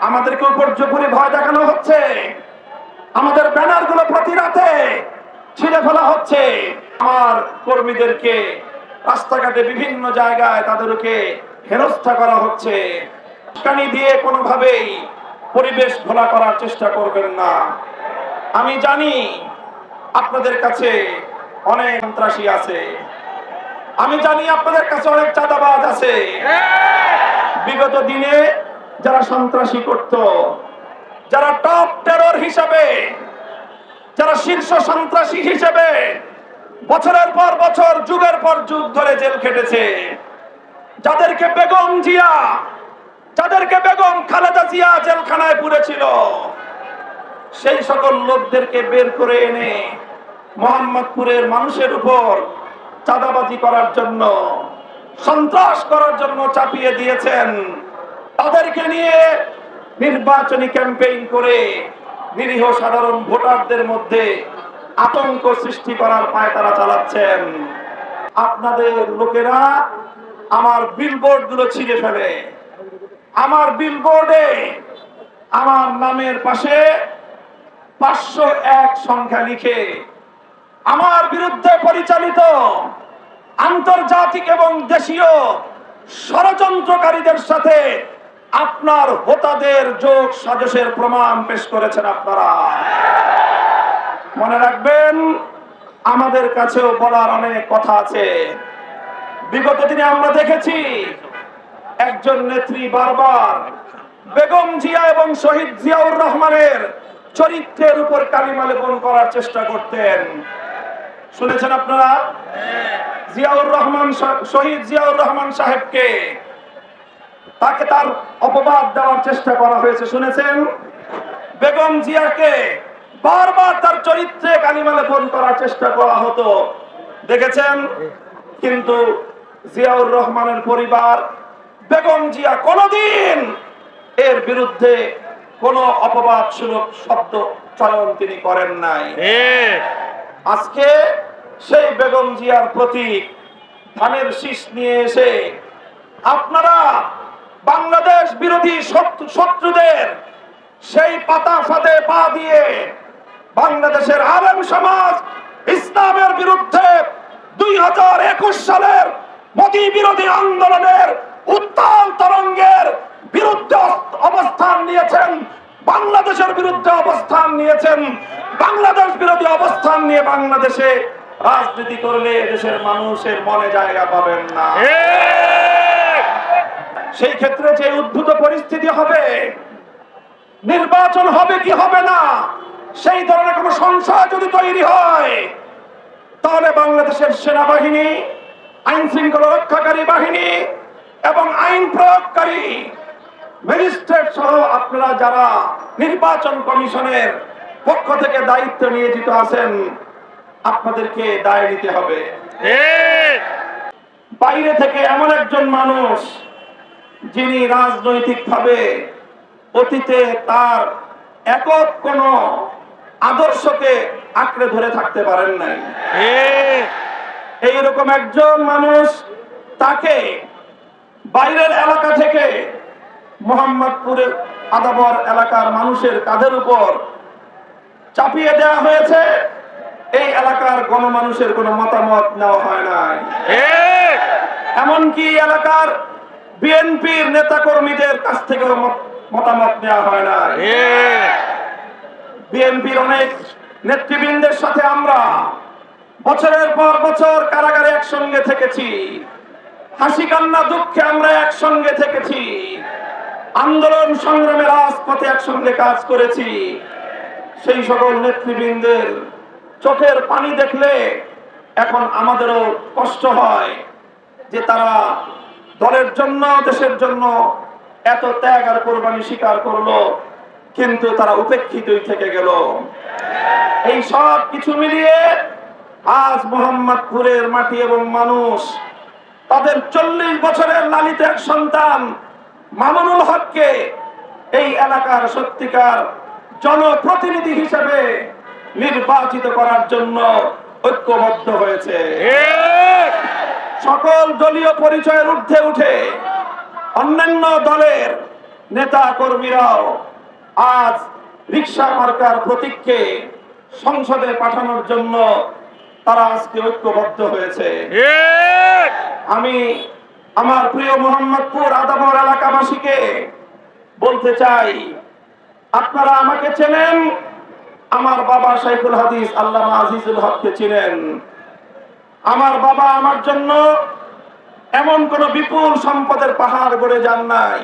আমাদেরকে উপর্যুপরি ভয় দেখানো হচ্ছে, আমাদের ব্যানারগুলো প্রতি রাতে ছিঁড়ে ফেলা হচ্ছে, আমার কর্মীদেরকে রাস্তাঘাটে বিভিন্ন জায়গায় তাদেরকে হেনস্থা করা হচ্ছে। উস্কানি দিয়ে কোনোভাবেই পরিবেশ ঘোলা করার চেষ্টা করবেন না। আমি জানি আপনাদের কাছে অনেক সন্ত্রাসী আছে, আমি জানি আপনাদের কাছে অনেক চাঁদাবাজ আছে। বিগত দিনে যারা সন্ত্রাসী করত, যারা টপ টেরর হিসেবে, যারা শীর্ষ সন্ত্রাসী হিসেবে বছরের পর বছর, যুগের পর যুগ ধরে জেল খেটেছে, যাদেরকে বেগম খালেদা জিয়া জেলখানায় পুরেছিল, সেই সকল লোকদেরকে বের করে এনে মোহাম্মদপুরের মানুষের উপর চাঁদাবাজি করার জন্য, সন্ত্রাস করার জন্য চাপিয়ে দিয়েছেন। তাদেরকে নিয়ে নির্বাচনী ক্যাম্পেইন করে নিরীহ সাধারণ ভোটারদের মধ্যে আতঙ্ক সৃষ্টি করার পায়তারা চালাচ্ছেন। আপনাদের লোকেরা আমার বিলবোর্ড গুলো ছিঁড়ে ফেলে, আমার বিলবোর্ডে আমার নামের পাশে 501 সংখ্যা লিখে আমার বিরুদ্ধে পরিচালিত আন্তর্জাতিক এবং দেশীয় ষড়যন্ত্রকারীদের সাথে আপনার হোতাদের যোগ সাজসের প্রমাণ পেশ করেছেন। আপনারা মনে রাখবেন, আমাদের কাছেও বলার অনেক কথা আছে। বিগত দিনে আমরা দেখেছি একজন নেত্রী বারবার বেগম জিয়া এবং শহীদ জিয়াউর রহমানের চরিত্রের উপর কালিমা লেপন করার চেষ্টা করতেন। শুনেছেন আপনারা? শহীদ জিয়াউর রহমান সাহেবকে তাকে তার অপবাদ দেওয়ার চেষ্টা করা হয়েছে, শুনেছেন? বেগম জিয়াকে বারবার তার চরিত্রে কালিমা লেপন করার চেষ্টা করা হতো, দেখেছেন? কিন্তু জিয়াউর রহমানের পরিবার, বেগম জিয়া কোনদিন এর বিরুদ্ধে কোন অপবাদসূলক শব্দ চয়ন তিনি করেন নাই। আজকে সেই বেগম জিয়ার প্রতীক ধানের শীষ নিয়ে এসে আপনারা বাংলাদেশ বিরোধী শত্রুদের সেই পাতা ফাঁদে পা দিয়ে বাংলাদেশের আলেম সমাজ ইসলামের বিরুদ্ধে 2021 সালের মোদী বিরোধী আন্দোলনের উত্তাল তরঙ্গের বিরুদ্ধে অবস্থান নিয়েছেন, বাংলাদেশের বিরুদ্ধে অবস্থান নিয়েছেন। বাংলাদেশ বিরোধী অবস্থান নিয়ে বাংলাদেশে রাজনীতি করলে দেশের মানুষের মনে জায়গা পাবেন না। সেই ক্ষেত্রে যে উদ্ভূত পরিস্থিতি হবে, নির্বাচন হবে কি হবে না, সেই ধরনের কোন সংশয় যদি তৈরি হয়, তাহলে বাংলাদেশের সেনাবাহিনী, আইন শৃঙ্খলা রক্ষাকারী বাহিনী এবং আইন প্রয়োগকারী ম্যাজিস্ট্রেট সহ আপনারা যারা নির্বাচন কমিশনের পক্ষ থেকে দায়িত্ব নিয়োজিত আছেন, আপনাদেরকে দায় নিতে হবে। বাইরে থেকে এমন একজন মানুষ যিনি রাজনৈতিকভাবে অতীতে তার একক কোন আদর্শকে আঁকড়ে ধরে থাকতে পারেন নাই, এইরকম একজন মানুষ, তাকে বাইরের এলাকা থেকে মোহাম্মদপুরের আদাবর এলাকার মানুষের কাঁধের উপর চাপিয়ে দেওয়া হয়েছে। এই এলাকার গণমানুষের কোনো মতামত নেওয়া হয় নাই, এমনকি এলাকার বিএনপির নেতা কর্মীদের কাছ থেকেও মতামত নেওয়া হয় না। বিএনপির অনেক নেতৃবৃন্দের সাথে আমরা বছরের পর বছর কারাগারে একসঙ্গে থেকেছি, হাসি কান্না দুঃখে আমরা একসঙ্গে থেকেছি, আন্দোলন সংগ্রামে রাজপথে একসঙ্গে কাজ করেছি। সেই সকল নেতৃবৃন্দের চোখের পানি দেখলে এখন আমাদেরও কষ্ট হয় যে তারা দলের জন্য, দেশের জন্য এত ত্যাগ আর কোরবানি স্বীকার করলো, কিন্তু তারা উপেক্ষিতই থেকে গেল। এই সব কিছু মিলিয়ে আজ মোহাম্মদপুরের মাটি এবং মানুষ তাদের 40 বছরের লালিত এক সন্তান মামুনুল হককে এই এলাকার সত্যিকার জনপ্রতিনিধি হিসেবে নির্বাচিত করার জন্য ঐক্যবদ্ধ হয়েছে। সকল দলীয় পরিচয়ের ঊর্ধ্বে উঠে অন্যান্য দলের নেতা কর্মীরাও আজ রিকশা মার্কার প্রতীককে সংসদে পাঠানোর জন্য তারা আজকে ঐক্যবদ্ধ হয়েছে। আমি আমার প্রিয় মোহাম্মদপুর আদাবর এলাকাবাসীকে বলতে চাই, আপনারা আমাকে চেনেন, আমার বাবা শাইখুল হাদিস আল্লামা আজিজুল হককে চিনেন। আমার বাবা আমার জন্য এমন কোন বিপুল সম্পদের পাহাড় গড়ে যান নাই।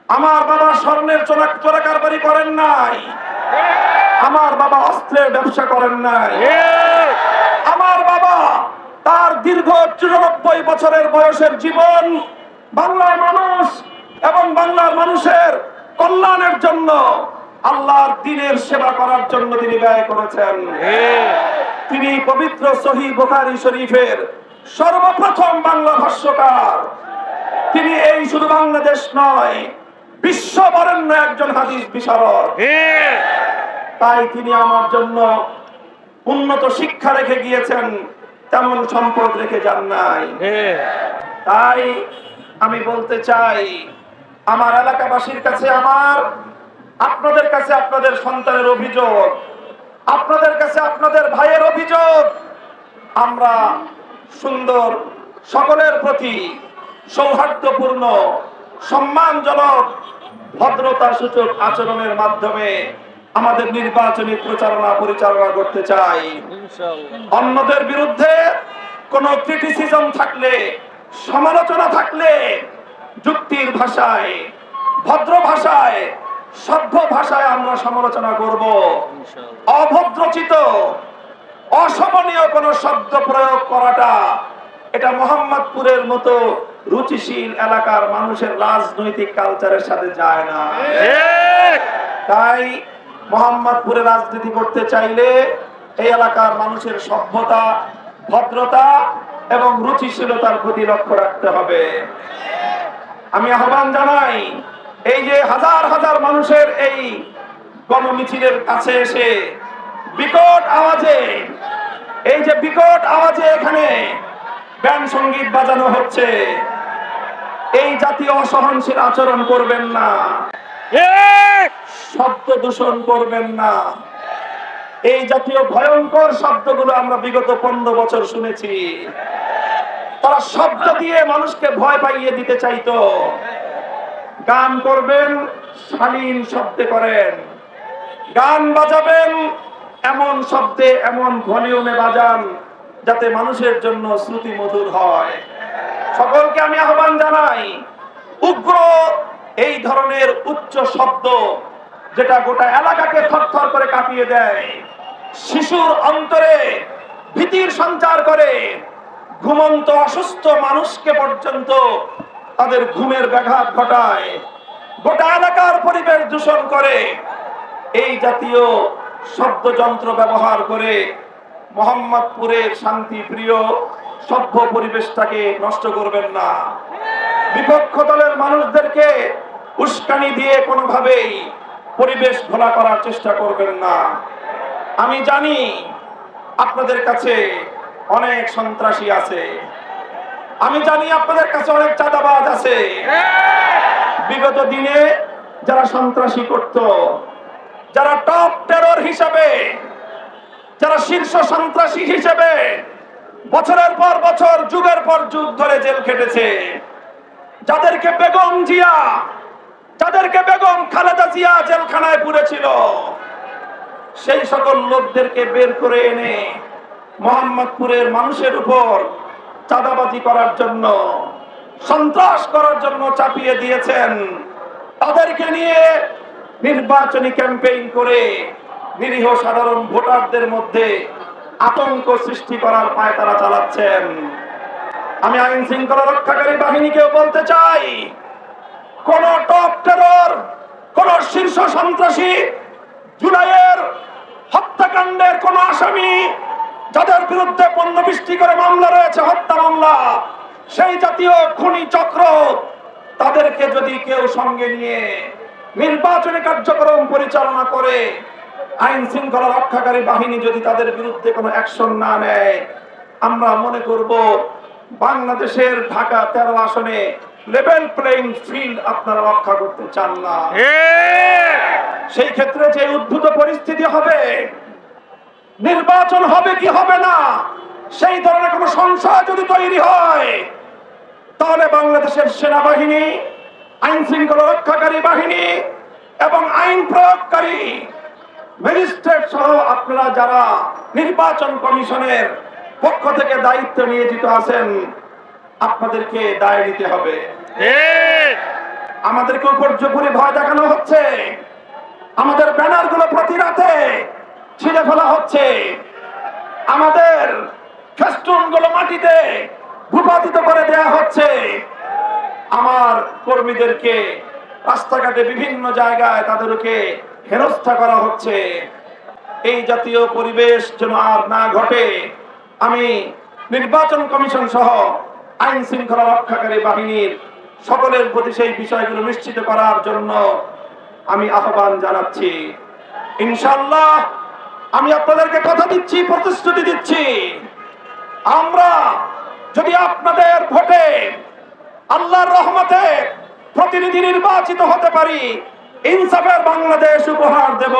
আমার বাবা স্বর্ণের চোরাকারবারি করেন নাই। আমার বাবা অস্ত্রের ব্যবসা করেন নাই। আমার বাবা তার দীর্ঘ 94 বছরের বয়সের জীবন বাংলার মানুষ এবং বাংলার মানুষের কল্যাণের জন্য, আল্লাহর দ্বীনের সেবা করার জন্য তিনি ব্যয় করেছেন। তিনি পবিত্র সহিহ বুখারী শরীফের সর্বপ্রথম বাংলা ভাষ্যকার। তিনি এই শুধু বাংলাদেশ নয়, বিশ্ব বরেণ্য একজন হাদিস বিশারদ। তাই তিনি আমার জন্য উন্নত শিক্ষা রেখে গিয়েছেন, তেমন সম্পদ রেখে যান নাই। তাই আমি বলতে চাই, আমার এলাকাবাসীর কাছে আপনাদের কাছে আপনাদের সন্তানের অভিযোগ, আপনাদের কাছে আপনাদের ভাইয়ের অভিযোগ, আমরা সুন্দর সকলের প্রতি সৌহার্দ্যপূর্ণ সম্মানজনক ভদ্রতা সূচক আচরণের মাধ্যমে আমাদের নির্বাচনী প্রচারণা পরিচালনা করতে চাই। অন্যদের বিরুদ্ধে কোনো ক্রিটিসিজম থাকলে, সমালোচনা থাকলে যুক্তির ভাষায়, ভদ্র ভাষায়, সভ্য ভাষায় আমরা সমালোচনা করব। অভদ্রচিত, অশোভনীয় কোন শব্দ প্রয়োগ করাটা এটা মোহাম্মদপুরের মতো রুচিশীল এলাকার মানুষের রাজনৈতিক কালচারের সাথে যায় না। তাই মোহাম্মদপুরে রাজনীতি করতে চাইলে এই এলাকার মানুষের সভ্যতা, ভদ্রতা এবং রুচিশীলতার প্রতি লক্ষ্য রাখতে হবে। আমি আহ্বান জানাই, এই যে হাজার হাজার মানুষের এই গণমিছিলের কাছে এসে বিকট আওয়াজে এখানে ব্যান্ড সঙ্গীত বাজানো হচ্ছে, এই জাতীয় অসহনশীল আচরণ করবেন না, শব্দ দূষণ করবেন না। এই জাতীয় ভয়ঙ্কর শব্দগুলো আমরা বিগত 15 বছর শুনেছি। তারা শব্দ দিয়ে মানুষকে ভয় পাইয়ে দিতে চাইতো। গান করবেন, শালীন শব্দে করেন। গান বাজাবেন, এমন শব্দে, এমন ভলিউমে বাজান যাতে মানুষের জন্য শ্রুতি মধুর হয়। সকলকে আমি আহ্বান জানাই, উগ্র এই ধরনের উচ্চ শব্দ যেটা গোটা এলাকাকে থরথর করে কাঁপিয়ে দেয়, শিশুর অন্তরে ভীতির সঞ্চার করে, ঘুমন্ত অসুস্থ মানুষকে পর্যন্ত তাদের ঘুমের ব্যাঘাত ঘটায়, গোটা এলাকার পরিবেশ দূষণ করে, এই জাতীয় শব্দযন্ত্র ব্যবহার করে মোহাম্মদপুরের শান্তিপ্রিয় সভ্য পরিবেশটাকে নষ্ট করবেন না। বিপক্ষ দলের মানুষদেরকে উস্কানি দিয়ে কোনোভাবেই পরিবেশ ঘোলা করার চেষ্টা করবেন না। আমি জানি আপনাদের কাছে অনেক সন্ত্রাসী আছে, আমি জানি আপনাদের কাছে অনেক চাঁদাবাজ আছে। বিগত দিনে যারা সন্ত্রাসী করত, যারা টপ টেরর হিসাবে, যারা শীর্ষ সন্ত্রাসী হিসেবে বছরের পর বছর, যুগের পর যুগ ধরে জেল খেটেছে, যাদেরকে বেগম খালেদা জিয়া জেলখানায় পুরেছিল, সেই সকল লোকদেরকে বের করে এনে মোহাম্মদপুরের মানুষের উপর চাঁদাবাজি করার জন্য, সন্ত্রাস করার জন্য চাপিয়ে দিয়েছেন। তাদেরকে নিয়ে নির্বাচনী ক্যাম্পেইন করে নিরীহ সাধারণ ভোটারদের মধ্যে আতঙ্ক সৃষ্টি করার পায়তারা চালাচ্ছেন। আমি আইন শৃঙ্খলা রক্ষাকারী বাহিনীকেও বলতে চাই, কোন টপ টেরর, কোন শীর্ষ সন্ত্রাসী, জুলাইয়ের হত্যাকাণ্ডের কোন আসামি, যাদের বিরুদ্ধে 15-20টি করে মামলা রয়েছে, হত্যা মামলা, সেই জাতীয় খুনি চক্র, তাদেরকে যদি কেউ সঙ্গে নিয়ে নির্বাচনী কার্যক্রম পরিচালনা করে, আইন শৃঙ্খলা রক্ষাকারী বাহিনী যদি তাদের বিরুদ্ধে কোনো অ্যাকশন না নেয়, আমরা মনে করব বাংলাদেশের ঢাকা 13 আসনে লেভেল প্লেইং ফিল্ড আপনারা রক্ষা করতে চান না। সেই ক্ষেত্রে যে উদ্ভূত পরিস্থিতি হবে, নির্বাচন হবে কি হবে না, সেই ধরনের কোন সংশয় যদি তৈরি হয়, তাহলে বাংলাদেশের সেনাবাহিনী, আইন শৃঙ্খলা রক্ষাকারী বাহিনী এবং আইন প্রয়োগকারী ম্যাজিস্ট্রেট সহ আপনারা যারা নির্বাচন কমিশনের পক্ষ থেকে দায়িত্ব নিয়োজিত আছেন, আপনাদেরকে দায় নিতে হবে। আমাদেরকে উপর্যুপরি ভয় দেখানো হচ্ছে, আমাদের ব্যানার গুলো প্রতি রাতে ছিঁড়ে ফেলা হচ্ছে, আমাদের ফেস্টুন গুলো মাটিতে ভূপাতিত করে দেয়া হচ্ছে, আমার কর্মীদেরকে রাস্তাঘাটে বিভিন্ন জায়গায় তাদেরকে হেনস্থা করা হচ্ছে। এই জাতীয় পরিবেশ যেন আর না ঘটে, আমি নির্বাচন কমিশন সহ আইন শৃঙ্খলা রক্ষাকারী বাহিনীর সকলের প্রতি সেই বিষয়গুলো নিশ্চিত করার জন্য আমি আহ্বান জানাচ্ছি। ইনশাআল্লাহ আমি আপনাদেরকে কথা দিচ্ছি, প্রতিশ্রুতি দিচ্ছি, আমরা যদি আপনাদের ভোটে আল্লাহর রহমতে প্রতিনিধি নির্বাচিত হতে পারি, ইনসাফের বাংলাদেশ উপহার দেব।